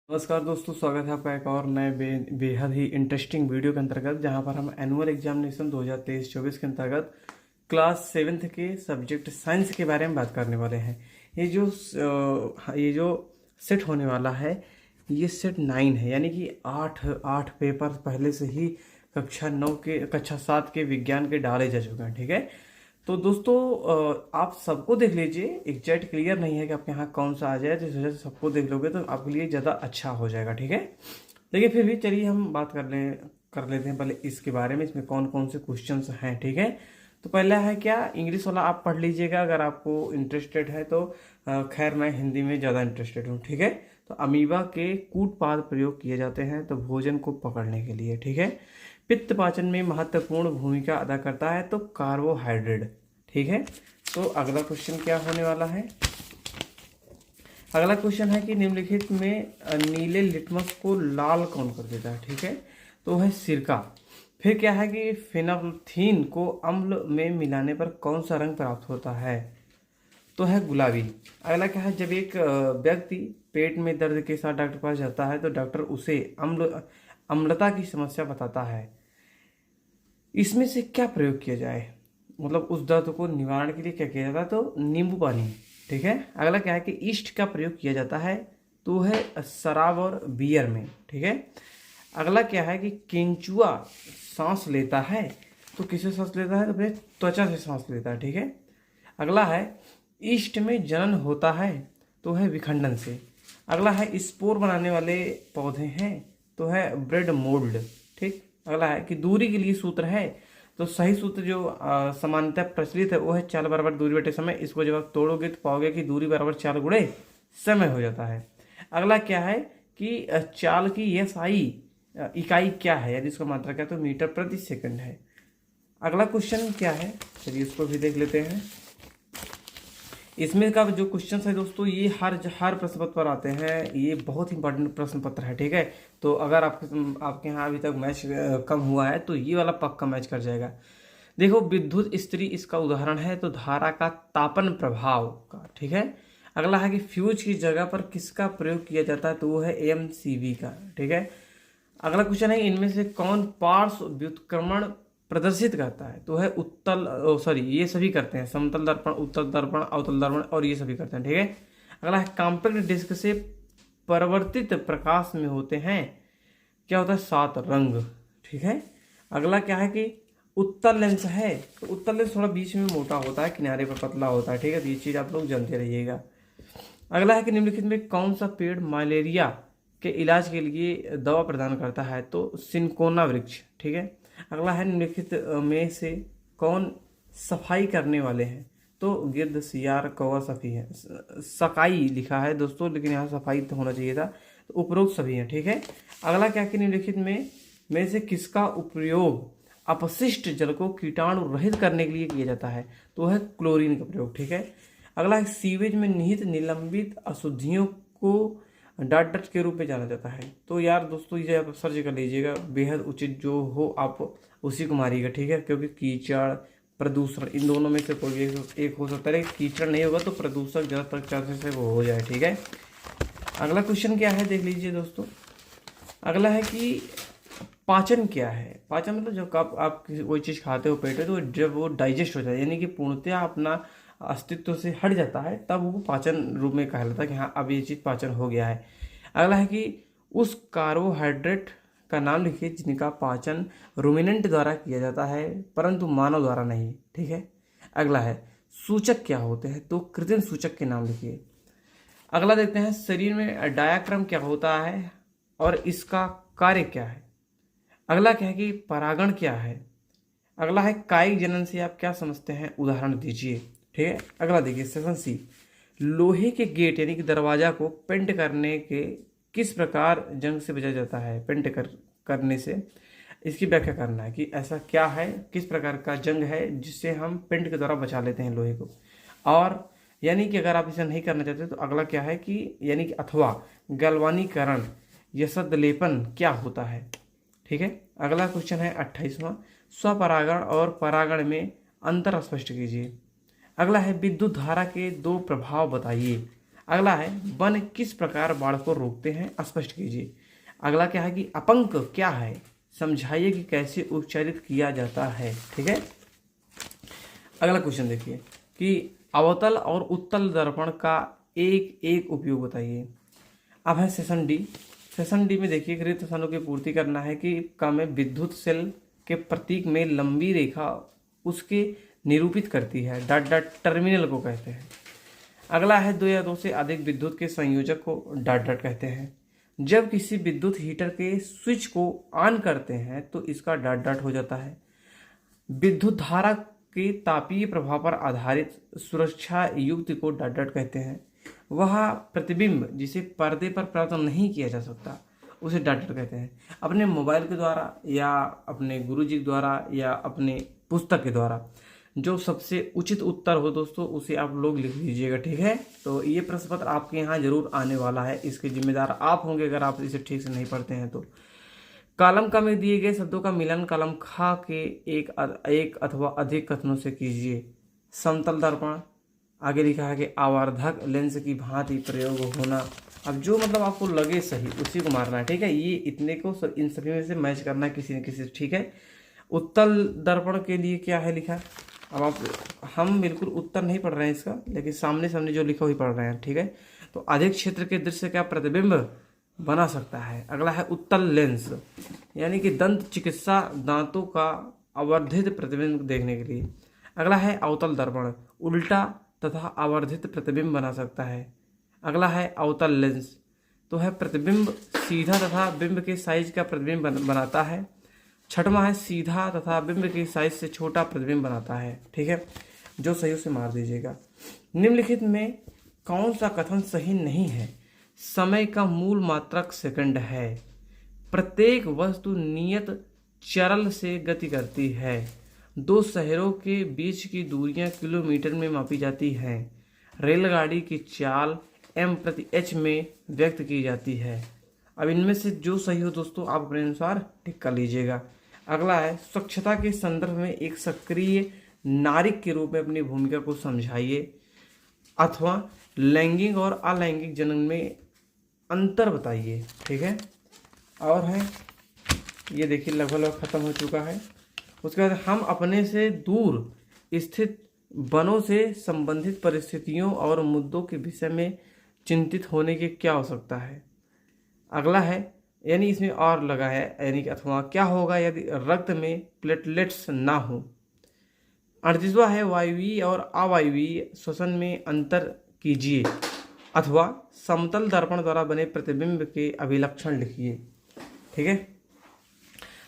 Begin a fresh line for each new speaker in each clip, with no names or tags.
नमस्कार दोस्तों, स्वागत है आपका एक और नए बेहद ही इंटरेस्टिंग वीडियो के अंतर्गत, जहां पर हम एनुअल एग्जामिनेशन 2023-24 के अंतर्गत क्लास 7th के सब्जेक्ट साइंस के बारे में बात करने वाले हैं। ये जो सेट होने वाला है, ये सेट 9 है, यानी कि आठ पेपर पहले से ही कक्षा 7 के विज्ञान के डाले जा चुके हैं। ठीक है, तो दोस्तों आप सबको देख लीजिए। एग्जैक्ट क्लियर नहीं है कि आपके यहाँ कौन सा आ जाए, तो इस वजह से सबको देख लोगे तो आपके लिए ज़्यादा अच्छा हो जाएगा। ठीक है, लेकिन फिर भी चलिए हम बात कर लेते हैं पहले इसके बारे में, इसमें कौन कौन से क्वेश्चंस हैं। ठीक है, तो पहला है क्या, इंग्लिश वाला आप पढ़ लीजिएगा अगर आपको इंटरेस्टेड है तो। खैर मैं हिंदी में ज़्यादा इंटरेस्टेड हूँ। ठीक है, तो अमीबा के कूटपाद प्रयोग किए जाते हैं तो भोजन को पकड़ने के लिए। ठीक है, पित्त पाचन में महत्वपूर्ण भूमिका अदा करता है तो कार्बोहाइड्रेट। ठीक है, तो अगला क्वेश्चन क्या होने वाला है। अगला क्वेश्चन है कि निम्नलिखित में नीले लिटमस को लाल कौन कर देता है। ठीक है, तो है सिरका। फिर क्या है कि फेनाल्थीन को अम्ल में मिलाने पर कौन सा रंग प्राप्त होता है, तो है गुलाबी। अगला क्या है, जब एक व्यक्ति पेट में दर्द के साथ डॉक्टर के पास जाता है तो डॉक्टर उसे अम्लता की समस्या बताता है, इसमें से क्या प्रयोग किया जाए, मतलब उस दर्द को निवारण के लिए क्या किया जाता है, तो नींबू पानी। ठीक है, अगला क्या है कि ईस्ट का प्रयोग किया जाता है तो है शराब और बियर में। ठीक है, अगला क्या है कि केंचुआ सांस लेता है तो किससे सांस लेता है, तो फिर त्वचा से सांस लेता है। ठीक है, अगला है ईस्ट में जनन होता है तो है विखंडन से। अगला है स्पोर बनाने वाले पौधे हैं तो है ब्रेड मोल्ड। ठीक, अगला है कि दूरी के लिए सूत्र है, तो सही सूत्र जो सामान्यतः प्रचलित है वो है 4 बराबर दूरी बटे समय। इसको जब आप तोड़ोगे तो पाओगे कि दूरी बराबर 4 गुणे समय हो जाता है। अगला क्या है कि चाल की SI इकाई क्या है, यदि इसका मात्रा क्या है तो मीटर प्रति सेकंड है। अगला क्वेश्चन क्या है, चलिए इसको भी देख लेते हैं। इसमें का जो क्वेश्चन है दोस्तों, ये हर प्रश्न पत्र पर आते हैं, ये बहुत इंपॉर्टेंट प्रश्न पत्र है। ठीक है, तो अगर आपके यहाँ अभी तक मैच कम हुआ है तो ये वाला पक्का मैच कर जाएगा। देखो, विद्युत इस्त्री इसका उदाहरण है तो धारा का तापन प्रभाव का। ठीक है, अगला है कि फ्यूज की जगह पर किसका प्रयोग किया जाता है, तो वो है AMCB का। ठीक है, अगला क्वेश्चन है इनमें से कौन पार्श्व व्युत्क्रमण प्रदर्शित करता है, तो है ये सभी करते हैं, समतल दर्पण, उत्तल दर्पण, अवतल दर्पण, और ये सभी करते हैं। ठीक है, अगला है कॉम्पैक्ट डिस्क से परावर्तित प्रकाश में होते हैं क्या होता है, 7 रंग। ठीक है, अगला क्या है कि उत्तल लेंस है तो उत्तल लेंस थोड़ा बीच में मोटा होता है, किनारे पर पतला होता है। ठीक है, तो ये चीज़ आप लोग जानते रहिएगा। अगला है कि निम्नलिखित में कौन सा पेड़ मलेरिया के इलाज के लिए दवा प्रदान करता है, तो सिनकोना वृक्ष। ठीक है, अगला है निम्नलिखित में से कौन सफाई करने वाले हैं, तो गिद्ध, सियार, कौवा सफी है। सकाई लिखा है दोस्तों, लेकिन यहाँ सफाई तो होना चाहिए था, तो उपरोक्त सभी हैं। ठीक है, अगला क्या कि निम्नलिखित में से किसका उपयोग अपशिष्ट जल को कीटाणु रहित करने के लिए किया जाता है, तो है क्लोरीन का प्रयोग। ठीक है, अगला है सीवेज में निहित निलंबित अशुद्धियों को डाट के रूप में जाना जाता है। तो यार दोस्तों, ये आप सर्च कर लीजिएगा, बेहद उचित जो हो आप उसी को मारिएगा। ठीक है, क्योंकि कीचड़, प्रदूषण, इन दोनों में से कोई एक हो सकता है। कीचड़ नहीं होगा तो प्रदूषण ज़्यादातर चांसेस है वो हो जाए। ठीक है, अगला क्वेश्चन क्या है, देख लीजिए दोस्तों। अगला है कि पाचन क्या है। पाचन मतलब जब आप कोई चीज़ खाते हो पेट में, तो जब वो डाइजेस्ट हो जाए, यानी कि पूर्णतः अपना अस्तित्व से हट जाता है, तब वो पाचन रूप में कहलाता है कि हाँ अब ये चीज़ पाचन हो गया है। अगला है कि उस कार्बोहाइड्रेट का नाम लिखिए जिनका पाचन रूमिनेंट द्वारा किया जाता है परंतु मानव द्वारा नहीं। ठीक है, अगला है सूचक क्या होते हैं, तो कृत्रिम सूचक के नाम लिखिए। अगला देखते हैं शरीर में डायाफ्राम क्या होता है और इसका कार्य क्या है। अगला क्या है कि परागण क्या है। अगला है कायिक जनन से आप क्या समझते हैं, उदाहरण दीजिए। ठीक है, अगला देखिए सेशन C, लोहे के गेट यानी कि दरवाजा को पेंट करने के किस प्रकार जंग से बचा जाता है, करने से इसकी व्याख्या करना है कि ऐसा क्या है, किस प्रकार का जंग है जिससे हम पेंट के द्वारा बचा लेते हैं लोहे को। और यानी कि अगर आप इसे नहीं करना चाहते तो अगला क्या है कि यानी कि अथवा गलवानीकरण या सदलेपन क्या होता है। ठीक है, अगला क्वेश्चन है 28वां, स्वपरागण और परागण में अंतर स्पष्ट कीजिए। अगला है विद्युत धारा के 2 प्रभाव बताइए। अगला है वन किस प्रकार बाढ़ को रोकते हैं, स्पष्ट कीजिए। अगला क्या है कि अपंक क्या है, समझाइए कि कैसे उच्चारित किया जाता है। ठीक है, अगला क्वेश्चन देखिए कि अवतल और उत्तल दर्पण का एक एक उपयोग बताइए। अब है सेशन डी। सेशन डी में देखिए रिक्त स्थानों की पूर्ति करना है कि का में विद्युत सेल के प्रतीक में लंबी रेखा उसके निरूपित करती है, डॉट डॉट टर्मिनल को कहते हैं। अगला है दो या दो से अधिक विद्युत के संयोजक को डॉट डॉट कहते हैं। जब किसी विद्युत हीटर के स्विच को ऑन करते हैं तो इसका डॉट डॉट हो जाता है। विद्युत धारा के तापीय प्रभाव पर आधारित सुरक्षा युक्ति को डॉट डॉट कहते हैं। वह प्रतिबिंब जिसे पर्दे पर प्राप्त नहीं किया जा सकता उसे डॉट डॉट कहते हैं। अपने मोबाइल के द्वारा या अपने गुरुजी के द्वारा या अपने पुस्तक के द्वारा जो सबसे उचित उत्तर हो दोस्तों उसे आप लोग लिख लीजिएगा। ठीक है, तो ये प्रश्न पत्र आपके यहाँ जरूर आने वाला है, इसके जिम्मेदार आप होंगे अगर आप इसे ठीक से नहीं पढ़ते हैं तो। कॉलम क में दिए गए शब्दों का मिलन कॉलम ख के एक अथवा अधिक कथनों से कीजिए। समतल दर्पण, आगे लिखा है कि आवर्धक लेंस की भांति प्रयोग होना। अब जो मतलब आपको लगे सही उसी को मारना है। ठीक है, ये इतने को इन सभी में से मैच करना है किसी न किसी से। ठीक है, उत्तल दर्पण के लिए क्या है लिखा, अब हम बिल्कुल उत्तर नहीं पढ़ रहे हैं इसका, लेकिन सामने सामने जो लिखा वही पढ़ रहे हैं। ठीक है, तो अधिक क्षेत्र के दृश्य का प्रतिबिंब बना सकता है। अगला है उत्तल लेंस, यानी कि दंत चिकित्सा दांतों का आवर्धित प्रतिबिंब देखने के लिए। अगला है अवतल दर्पण, उल्टा तथा आवर्धित प्रतिबिंब बना सकता है। अगला है अवतल लेंस, तो है प्रतिबिंब सीधा तथा बिंब के साइज का प्रतिबिंब बनाता है। छठवां है सीधा तथा बिंब के साइज से छोटा प्रतिबिंब बनाता है। ठीक है, जो सही उसे मार दीजिएगा। निम्नलिखित में कौन सा कथन सही नहीं है? समय का मूल मात्रक सेकंड है। प्रत्येक वस्तु नियत चरल से गति करती है। दो शहरों के बीच की दूरियां किलोमीटर में मापी जाती हैं। रेलगाड़ी की चाल m प्रति h में व्यक्त की जाती है। अब इनमें से जो सही हो दोस्तों आप अपने अनुसार टिक कर लीजिएगा। अगला है स्वच्छता के संदर्भ में एक सक्रिय नागरिक के रूप में अपनी भूमिका को समझाइए, अथवा लैंगिक और अलैंगिक जन्म में अंतर बताइए। ठीक है, और है ये देखिए लगभग खत्म हो चुका है। उसके बाद हम अपने से दूर स्थित वनों से संबंधित परिस्थितियों और मुद्दों के विषय में चिंतित होने की क्या आवश्यकता है। अगला है यानी इसमें और लगा है यानी कि अथवा क्या होगा यदि रक्त में प्लेटलेट्स ना हो। 38वां है वायवीय और अवायवीय श्वसन में अंतर कीजिए, अथवा समतल दर्पण द्वारा बने प्रतिबिंब के अभिलक्षण लिखिए। ठीक है,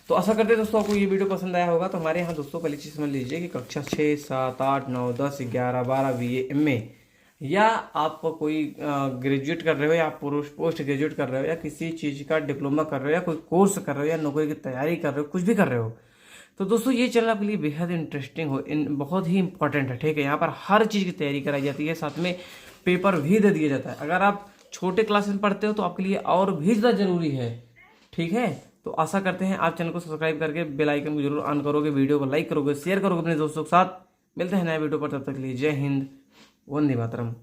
तो आशा करते हैं दोस्तों आपको ये वीडियो पसंद आया होगा। तो हमारे यहाँ दोस्तों पहले चीज़ समझ लीजिए कि कक्षा 6, 7, 8, 9, 10, 11, 12 BA MA या आप कोई ग्रेजुएट कर रहे हो या पोस्ट ग्रेजुएट कर रहे हो या किसी चीज़ का डिप्लोमा कर रहे हो या कोई कोर्स कर रहे हो या नौकरी की तैयारी कर रहे हो, कुछ भी कर रहे हो, तो दोस्तों ये चैनल आपके लिए बेहद इंटरेस्टिंग बहुत ही इंपॉर्टेंट है। ठीक है, यहाँ पर हर चीज़ की तैयारी कराई जाती है, साथ में पेपर भी दे दिया जाता है। अगर आप छोटे क्लास में पढ़ते हो तो आपके लिए और भी ज़्यादा जरूरी है। ठीक है, तो आशा करते हैं आप चैनल को सब्सक्राइब करके बेल आइकन को जरूर ऑन करोगे, वीडियो को लाइक करोगे, शेयर करोगे अपने दोस्तों के साथ। मिलते हैं नए वीडियो पर, तब तक के लिए जय हिंद, वंदे मातरम।